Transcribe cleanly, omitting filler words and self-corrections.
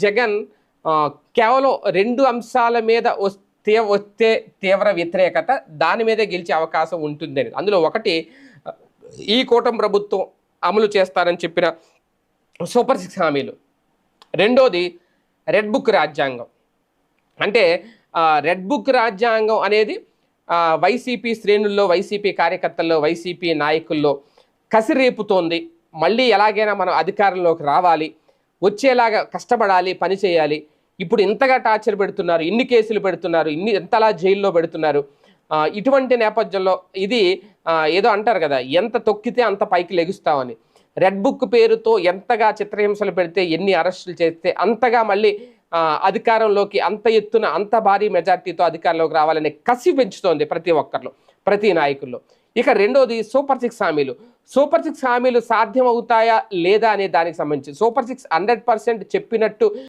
జగన్ కేవలం 2 అంశాల మీద వస్తే తీవ్ర వ్యతిరేకత, దాని మీదే గెలిచే అవకాశం ఉంటుందని. అందులో ఒకటి ఈ కూటమి ప్రభుత్వం అమలు చేస్తారని చెప్పిన సూపర్ 6 హామీలు. రెండోది రెడ్ బుక్ రాజ్యాంగం. అంటే రెడ్ బుక్ రాజ్యాంగం అనేది వైసీపీ శ్రేణుల్లో, వైసీపీ కార్యకర్తల్లో, వైసీపీ నాయకుల్లో కసిరేపుతోంది. మళ్ళీ ఎలాగైనా మనం అధికారంలోకి రావాలి, వచ్చేలాగా కష్టపడాలి, పని చేయాలి. ఇప్పుడు ఇంతగా టార్చర్ పెడుతున్నారు, ఇన్ని కేసులు పెడుతున్నారు, ఎంతలా జైల్లో పెడుతున్నారు. ఇటువంటి నేపథ్యంలో ఇది ఏదో అంటారు కదా, ఎంత తొక్కితే అంత పైకి లెగుస్తామని. రెడ్ బుక్ పేరుతో ఎంతగా చిత్రహింసలు పెడితే, ఎన్ని అరెస్టులు చేస్తే అంతగా మళ్ళీ అధికారంలోకి అంత ఎత్తున, అంత భారీ మెజార్టీతో అధికారంలోకి రావాలనే కసి పెంచుతోంది ప్రతి ఒక్కరిలో, ప్రతి నాయకుల్లో. ఇక రెండోది సూపర్ 6 హామీలు. సూపర్ 6 హామీలు సాధ్యం అవుతాయా లేదా అనే దానికి సంబంధించి సూపర్ 6 100% చెప్పినట్టు